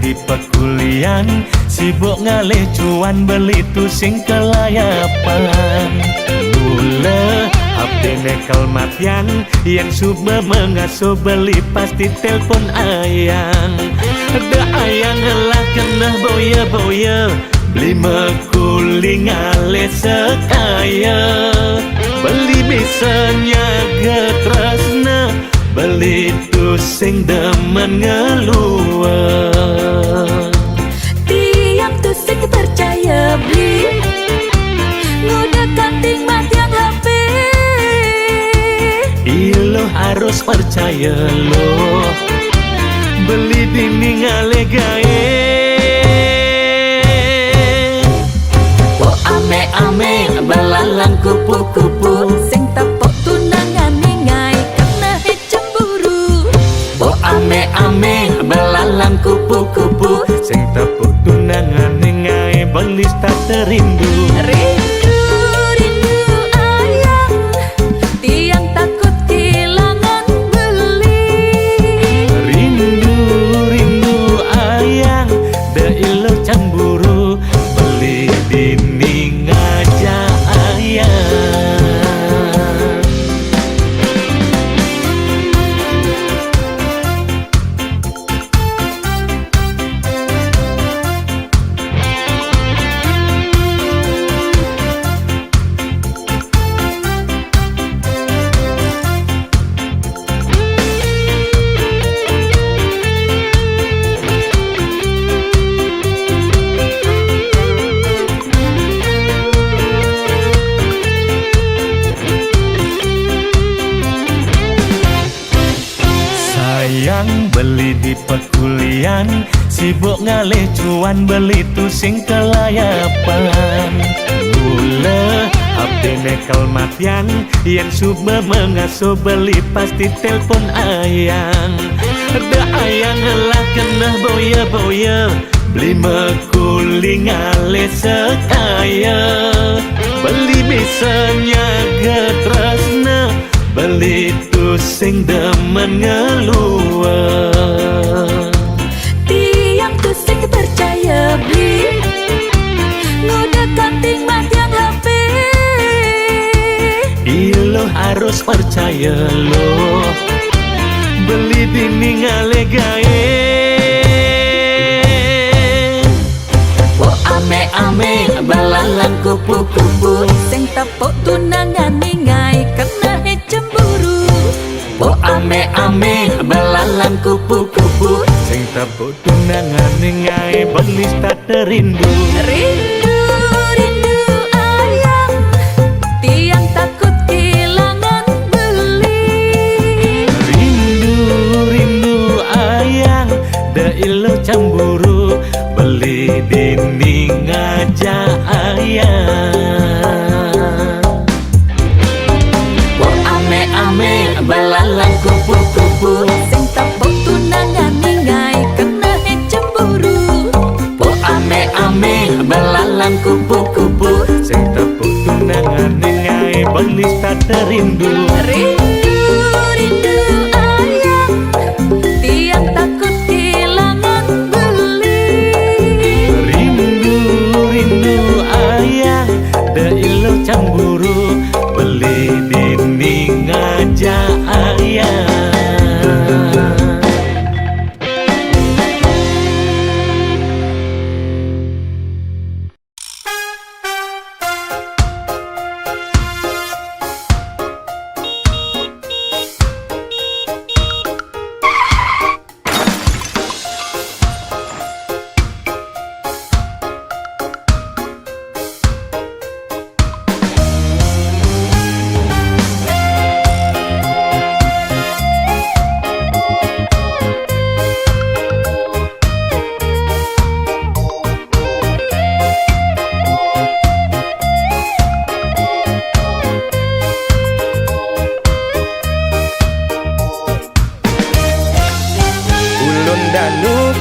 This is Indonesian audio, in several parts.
di pekulian, sibuk ngalih cuan beli tu sing kelayapan. Mula HP nekel matian, yang suba mengasuh beli pasti telpon ayang. Ada ayang lah kena boya-boya, beli mekuli ngalih sekaya. Beli bisanya getresna, beli tu sing demen ngeluar. Tiang tu sing percaya beli, ngudah kanting matiang HP. Ilo harus percaya lo, beli dini ngale gae. Oh ame-ame belalang kupu-kupu, sing tepuk tunangan ningai kena cemburu. Oh ame-ame belalang kupu-kupu, sing tepuk tunangan ningai belis tak terindu. Rindu, rindu ayang, tiang takut kehilangan beli. Rindu, rindu ayang, da ilo cemburu, beli dini ngajak ayang. Sayang beli di pekulian, sibuk ngalih cuan beli tu sing kelayapan. Mula HP nekel matian, yang suba mengasuh beli pasti telpon ayang. Ada ayang lah kena boya-boya, beli mekuli ngalih sekaya. Beli bisanya getresna, beli tu sing demen ngeluar. Tiang tu sing percaya beli, ngudah kanting matiang HP. Ilo harus percaya lo, beli dini ngale gae. Oh ame-ame belalang kupu-kupu, sing tepuk tunangan ningai kena cemburu. Oh ame-ame belalang kupu-kupu, sing tepuk tunangan ningai belis tak terindu. Rindu, rindu ayang, tiang takut kehilangan beli. Rindu, rindu ayang, da ilo cemburu, beli dini ngajak ayang. Oh ame-ame belalang kupu-kupu, sing tepuk tunangan ningai kena cemburu. Oh ame-ame belalang kupu-kupu, sing tepuk tunangan ningai belis tak terindu. Rindu, rindu ayang, tiang takut kehilangan beli. Rindu, rindu ayang, da ilo cemburu, beli dini ngajak ayang.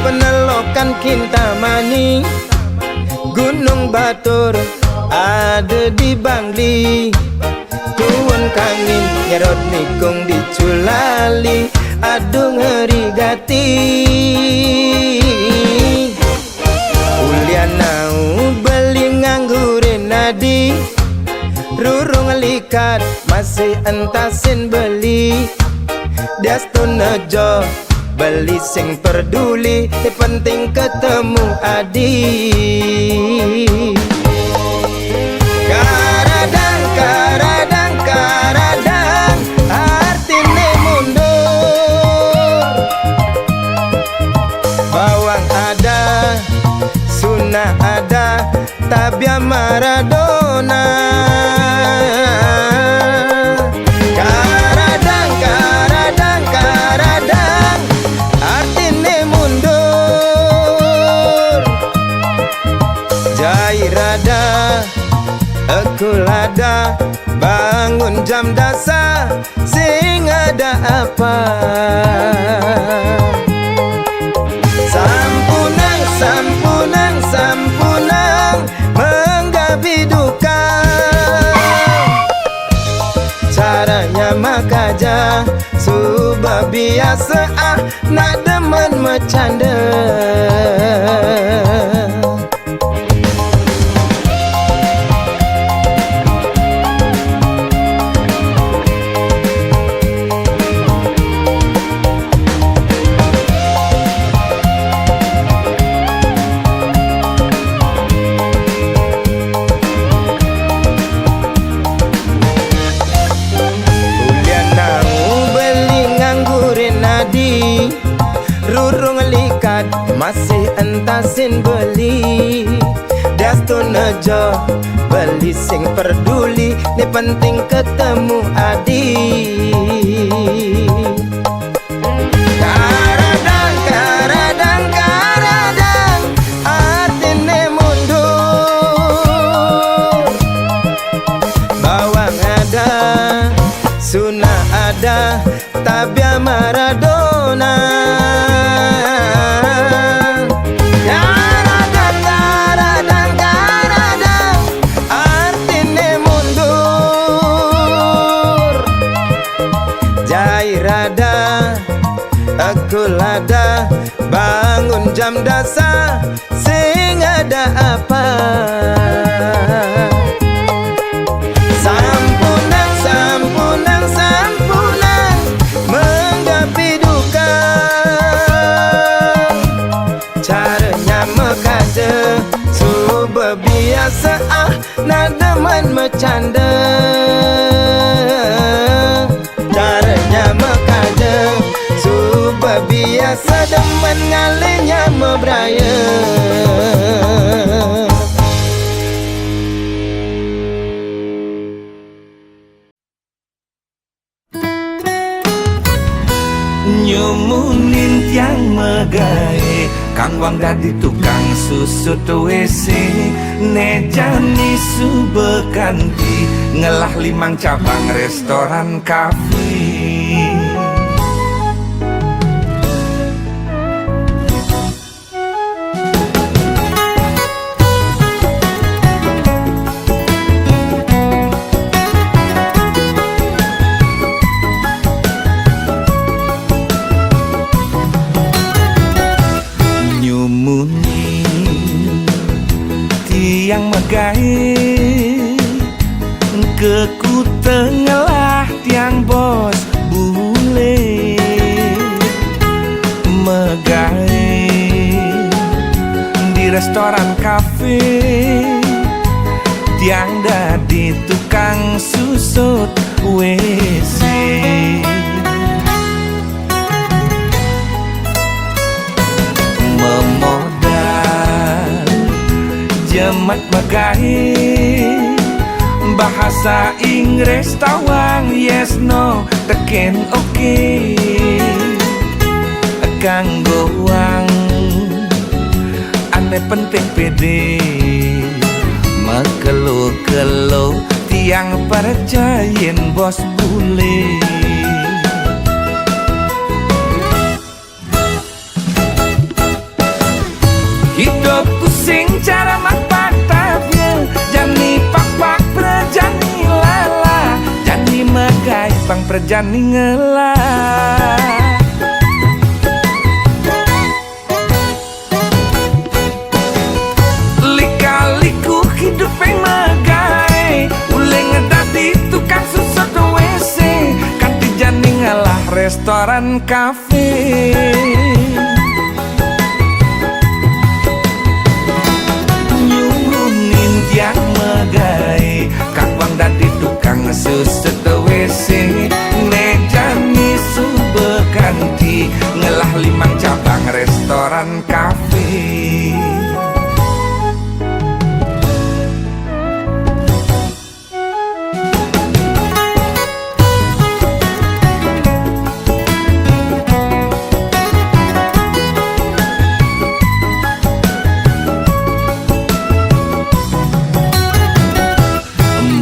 Penelokan Kintamani, Gunung Batur ada di Bangli. Tuan kangin nyerot nikung diculali, aduh ngeri gati. Ulianau beli nganggurin nadi, rurung likat masih entasin beli. Dasto nejo beli sing peduli, penting ketemu adi. Karadang, karadang, karadang, artine mundur. Bawang ada, sunnah ada, tabia Maradona. Karadang, karadang, karadang, artine mundur. Jai rada, aku lada, bangun jam dasar, sing ada apa? Sampunang, sampunang, sampunang, menggabi duka. Caranya makaja, subah biasa nak demen bercanda. Rurung likat masih entasin beli. Dasto nejo beli sing peduli, ni penting ketemu adi. Karadang, karadang, karadang, artine mundur. Bawang ada, sunnah ada, tabia Maradona. Karadang, karadang, karadang, artine mundur. Jai rada, aku lada, bangun jam dasar, sing ada apa? Sampunang, sampunang, sampunang, menggapi duka. Caranya mekaja, subah biasa nak demen bercanda. Caranya mekaja, subah biasa demen ngalinya mebraya. Nyumunin tiang megae, Kang Wang dadi tukang susut WC. Nejani subekanti, ngelah 5 cabang restoran kafe. Yang megai keku tengah tiang bos bule megai di restoran kafe, tiang dadi tukang susut WC. Jemat megai bahasa Inggris tawang yes no teken oke. Kanggo wang ane penting pede, mekelo-kelo tiang percayain bos bule. Hidupku sing cara mak patahnya, jani pak perjani lala, jani megai pang perjani ngelah. restoran kafe. Nyurunin tiang megai kakwang dadi tukang suset WC. Nejani subekanti ngelah 5 cabang restoran kafe.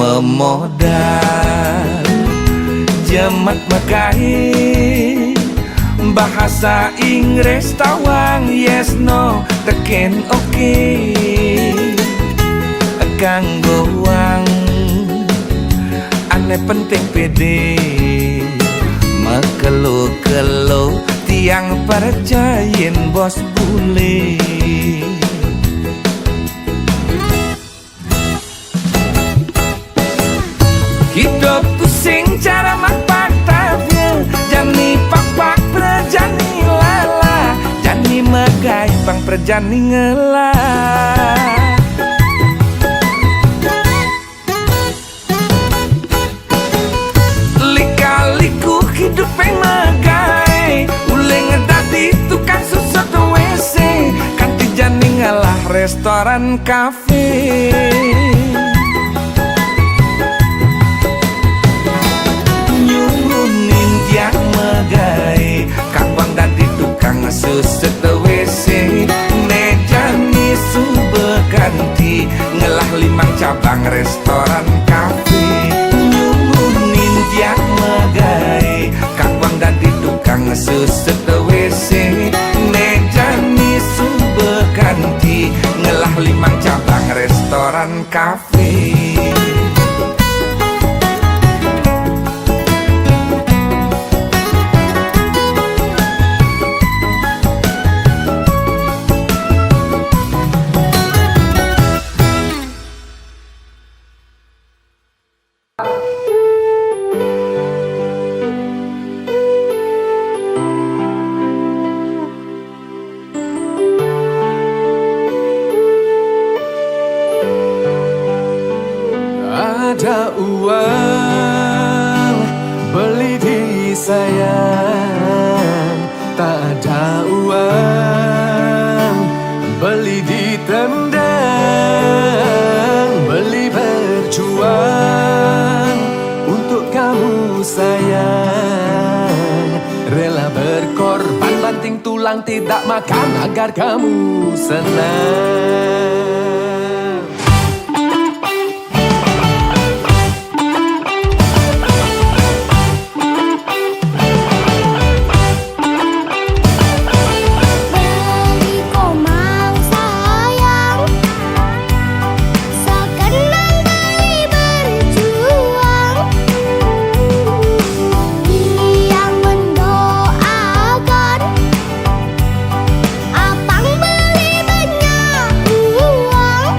Memodal jemat megai bahasa Inggris tawang yes no teken oke. Kanggo wang ane penting pede mekelo-kelo tiang percayin bos bule. Hidupku sing cara makpak tabnya jani pak perjani lala jani megai bang perjani ngelah. Lika-liku hidup yang megai uleng ngedadi tukang susut WC kanti jani ngalah restoran kafe. Kakwang dadi tukang suset WC. Nejani subekanti ngelah 5 cabang restoran kafe. Nyumunin tiang megai kakwang dadi tukang suset WC. Nejani subekanti ngelah 5 cabang restoran kafe. Ada uang beli diri sayang, tak ada uang beli ditendang, beli berjuang untuk kamu sayang, rela berkorban banting tulang tidak makan agar kamu senang. Abang beli banyak uang.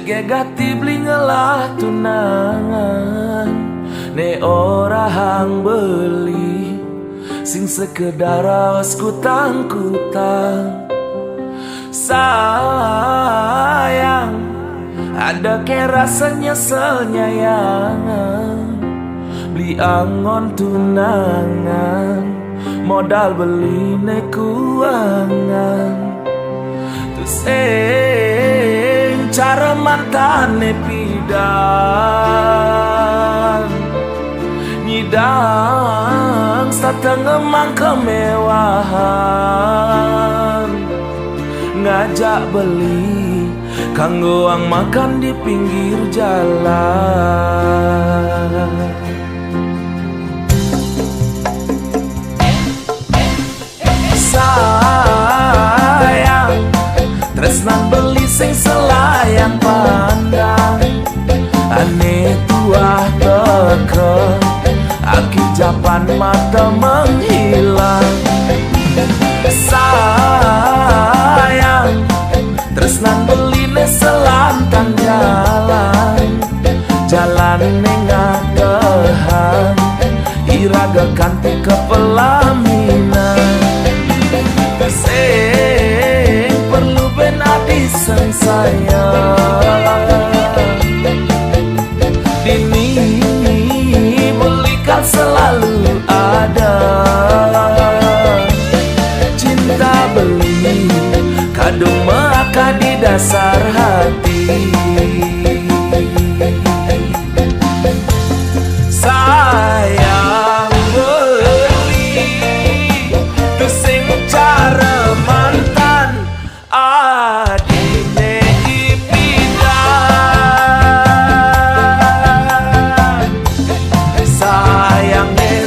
gati beli ngelah tunangan ne ora hang beli sing sekedar awas kutang-kutang. Sayang ada ke rasa nyeselnya yang beli angon tunangan modal beli ne kuangan. Terus cara mantan ne pidan nyidang sateng emang kemewahan ngajak beli kanggo ang makan di pinggir jalan. Sayang tresnan beli sing selayang pandang ane tuah teke aki japan mata menghilang. Sayang tresnan beli ne selantang jalan nengakehan iraga kanti ke pelaminan. Sing perlu benadi sang sayang dini belikan selalu ada. Cinta beli kadung maka di dasar hati. Sayang beli tu sing cara mantan adine ipidan.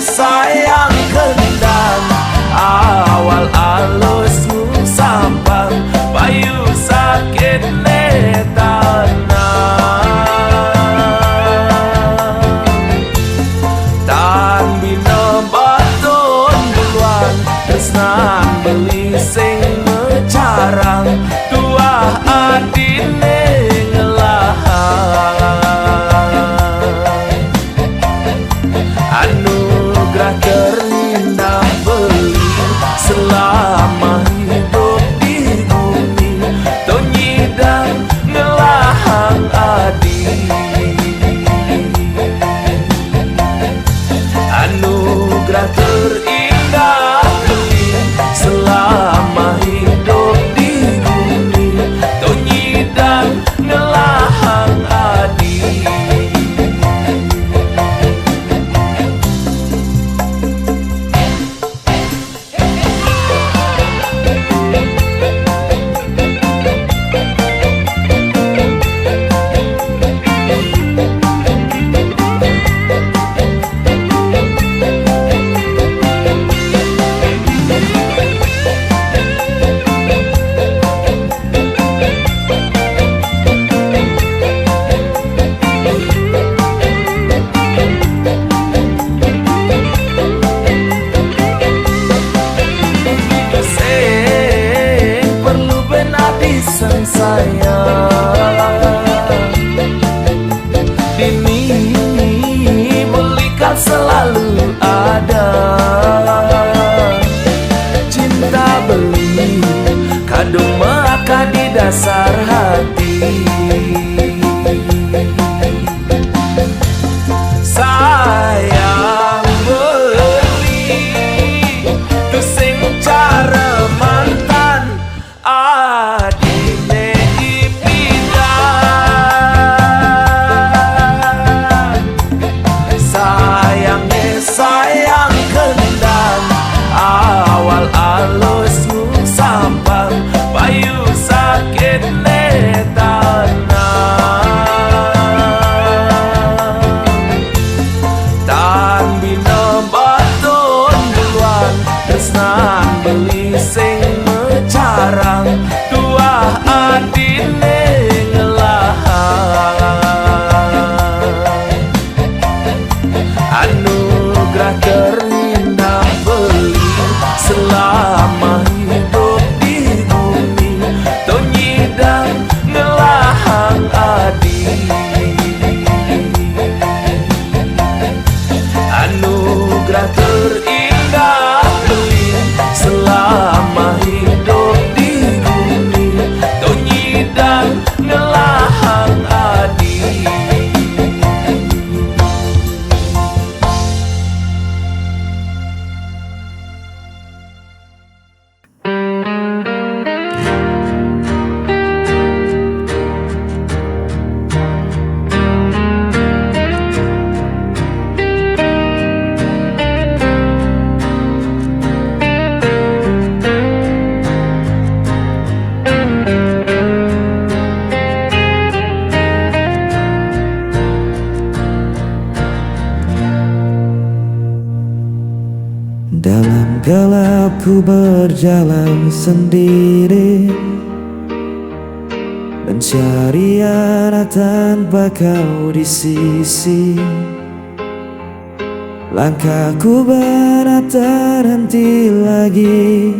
Sayang kendang awal alusmu sampang payu sakit tan bina baton duluan tresnan beli sing mecarang tuah adine ngelahan. Anugerah terindah beli selama hidup di bumi tonyi dan ngelahang adi. Anugerah terindah beli selama hidup di bumi tonyi dan ngelahang adi. Sang sayang dini belikan selalu ada. Cinta beli kadung maka di dasar hati. Sayang beli tu sing cara mantan adine ipidan. Sayang kendang gelap ku berjalan sendiri, mencari arah tanpa kau di sisi. Langkahku berat terhenti lagi,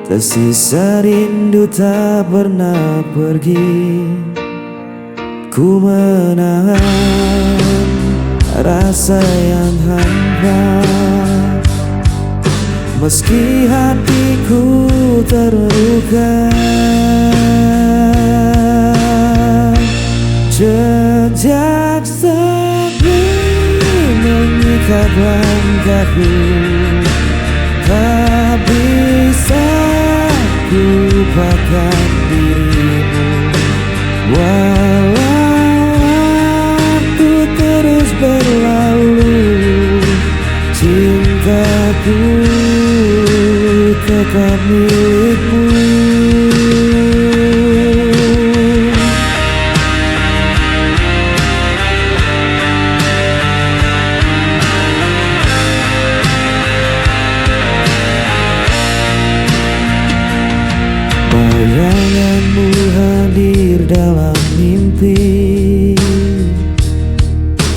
tersisa rindu tak pernah pergi. Ku menahan rasa yang hampa, meski hatiku terluka. Jejak sepi mengikat langkahku, tak bisa ku lupakan dirimu. Walau waktu terus berlalu, cintaku tetap milikmu. Bayanganmu hadir dalam mimpi,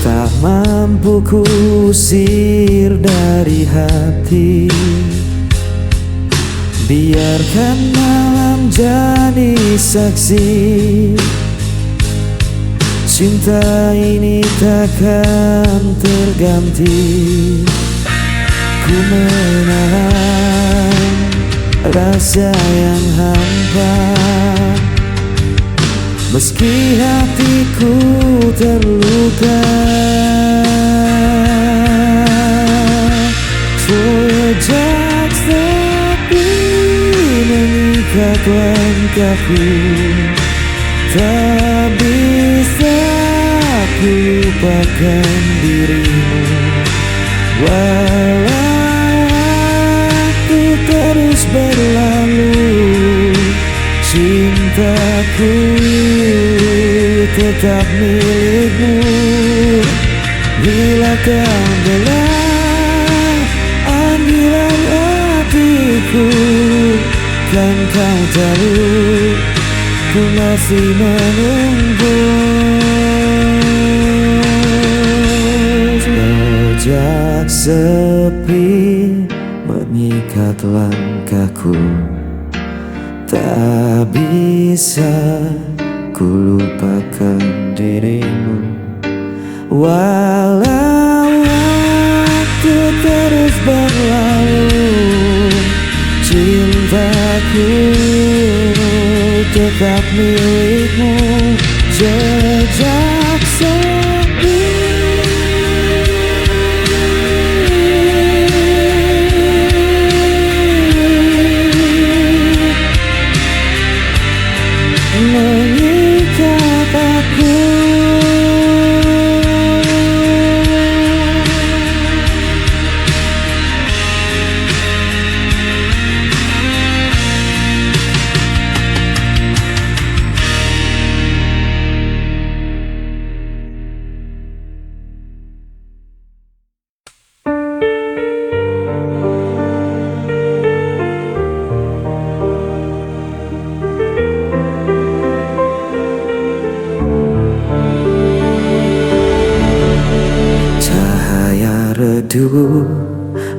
tak mampu ku usir dari hati. Biarkan malam jadi saksi, cinta ini takkan terganti. Ku menahan rasa yang hampa, meski hatiku terluka. Jejak sepi mengikat langkahku, tak bisa ku lupakan dirimu. Walau waktu terus berlalu, cintaku tetap milikmu. Bila kau dengar panggilan hatiku, kan kau tahu ku masih menunggu. Jejak sepi mengikat langkahku, tak bisa ku lupakan dirimu. Walau waktu terus berlalu, cintaku tetap milikmu. Jejak sepi mengikat aku.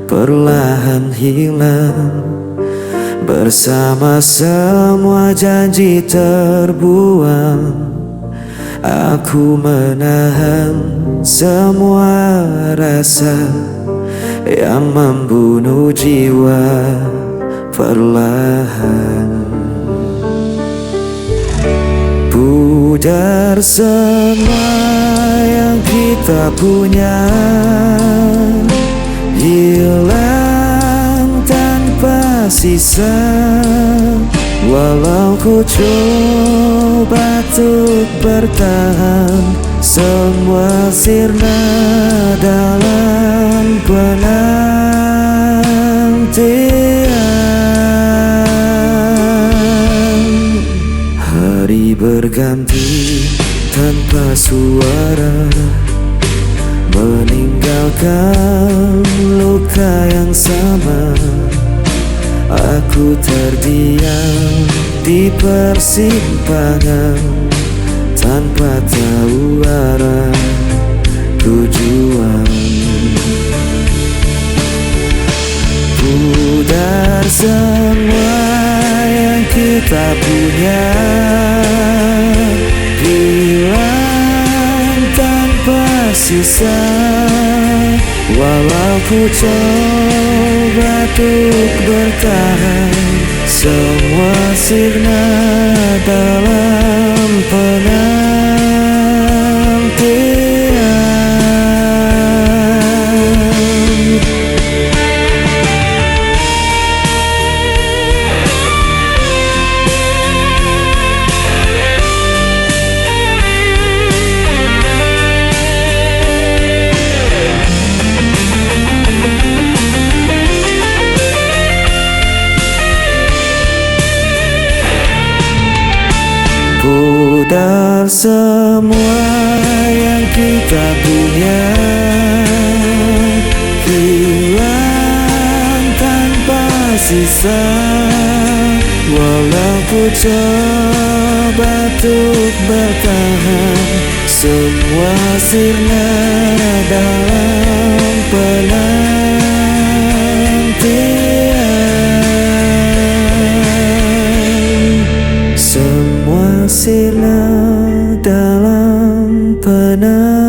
Perlahan hilang bersama semua janji terbuang. Aku menahan semua rasa yang membunuh jiwa perlahan. Pudar semua yang kita punya, hilang tanpa sisa. Walau ku coba untuk bertahan, semua sirna dalam penantian. Hari berganti tanpa suara, meninggalkan luka yang sama. Aku terdiam di persimpangan tanpa tahu arah tujuan. Pudar semua yang kita punya, hilang tanpa sisa. Walau ku coba untuk bertahan, semua sirna dalam penantian. Pudar semua yang kita punya, hilang tanpa sisa. Walau ku coba untuk bertahan, semua sirna dalam penantian. Semua sirna dalam penantian.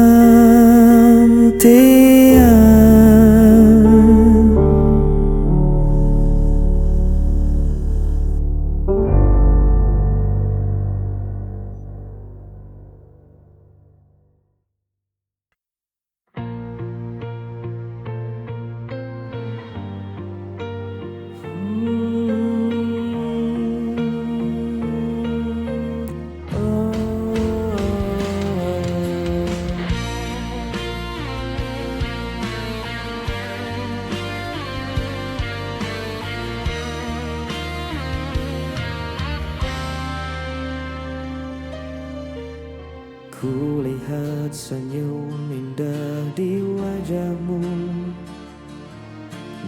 Ku lihat senyum indah di wajahmu,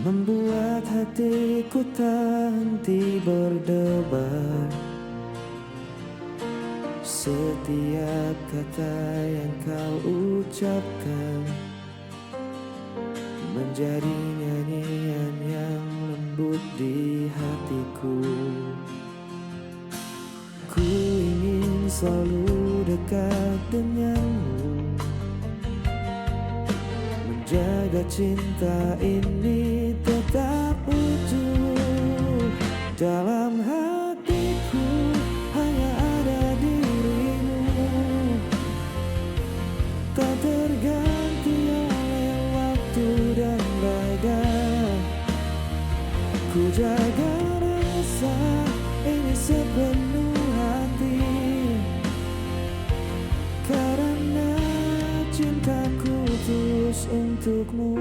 membuat hatiku tak henti berdebar. Setiap kata yang kau ucapkan menjadi nyanyian yang lembut di hatiku. Ku ingin selalu dekat denganmu, menjaga cinta ini tetap utuh. Dalam hatiku hanya ada dirimu, tak terganti oleh waktu dan raga. Ku jaga rasa ini sepenuh hati, karena cintaku tulus untukmu.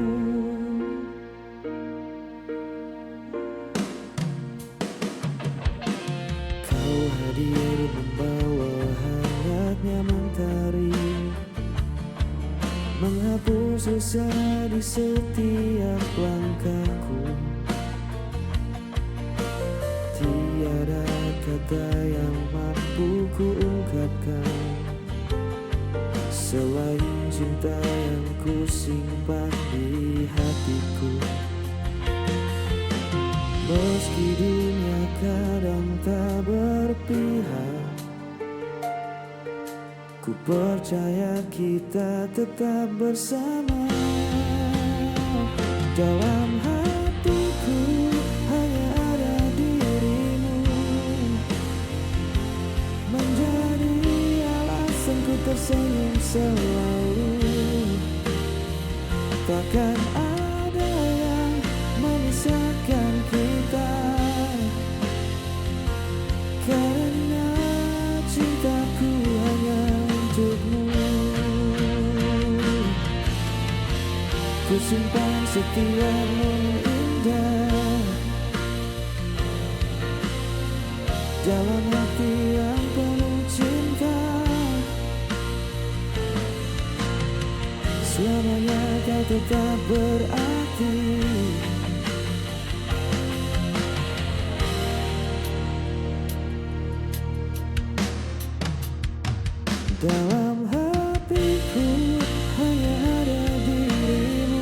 Kau hadir membawa hangatnya mentari, menghapus susah di setiap langkahku. Tiada kata yang mampu ku ungkapkan selain cinta yang ku simpan di hatiku. Meski dunia kadang tak berpihak, ku percaya kita tetap bersama. Dalam hatiku hanya ada dirimu, menjadi alasanku tersenyum selalu. Takkan ada yang memisahkan kita, karena cintaku hanya untukmu. Ku simpan setiapmu indah dalam hati yang penuh cinta. selamanya kau tetap berarti. Dalam hatiku hanya ada dirimu.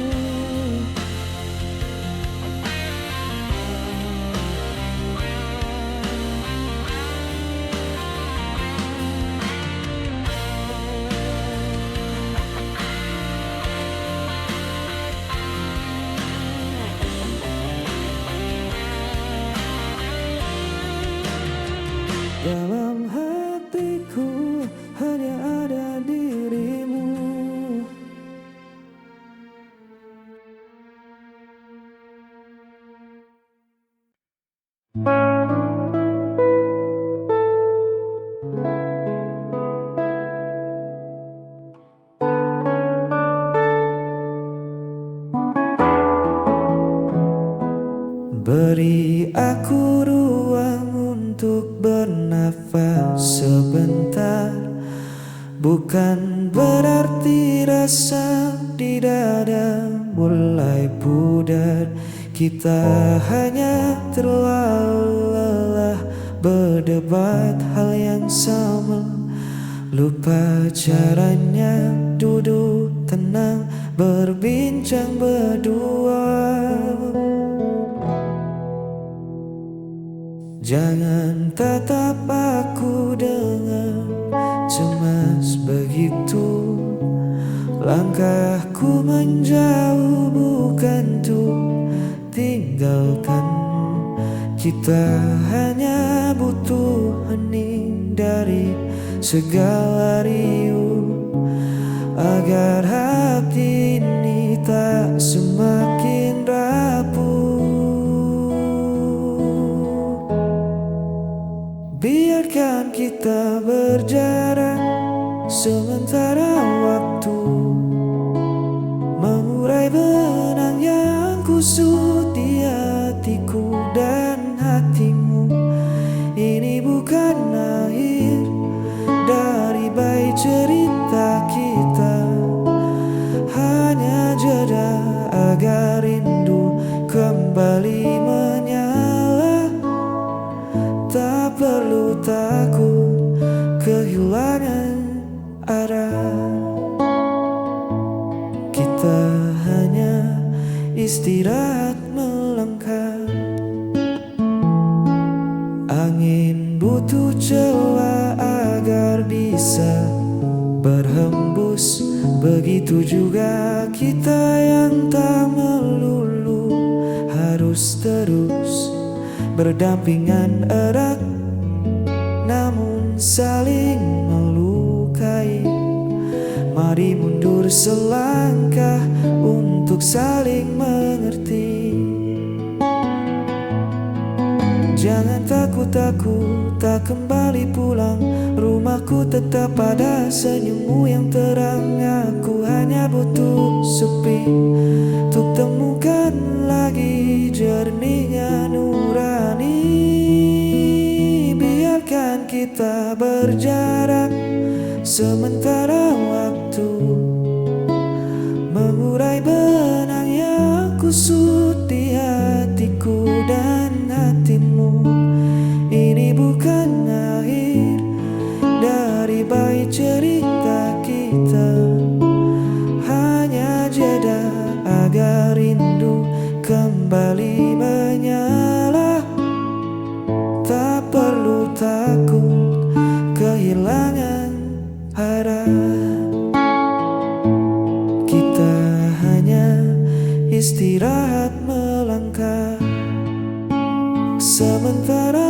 Dalam hatiku hanya ada dirimu. Beri aku ruang untuk bernafas sebentar. Bukan berarti rasa di dada mulai pudar. Kita hanya terlalu lelah berdebat hal yang sama. Lupa caranya duduk tenang berbincang berdua. Jangan tatap aku dengan cemas begitu. Langkahku menjauh bukan untuk tinggalkan. Kita hanya butuh hening dari segala riuh, agar hati ini tak semakin rapuh. Biarkan kita berjarak sementara waktu, mengurai benang yang kusut di hatiku dan hatimu. Ini bukan akhir dari baik cerita kita, hanya jeda agar rindu kembali menyala. Tak perlu takut kehilangan arah. Kita hanya istirahat melangkah. Angin butuh celah agar bisa berhembus. Begitu juga kita yang tak melulu harus terus berdampingan erat, namun saling melukai. Mari mundur selangkah untuk saling mengerti. Jangan takut aku tak kembali pulang. Rumahku tetap pada senyummu yang terang. Aku hanya butuh sepi untuk temukan lagi jernihnya nurani. Biarkan kita berjarak sementara waktu, mengurai benang yang kusut di hatiku dan hatimu. Ini bukan akhir dari baik cerita kita, hanya jeda agar rindu kembali menyala. Tak perlu takut kehilangan arah. Kita hanya istirahat melangkah sementara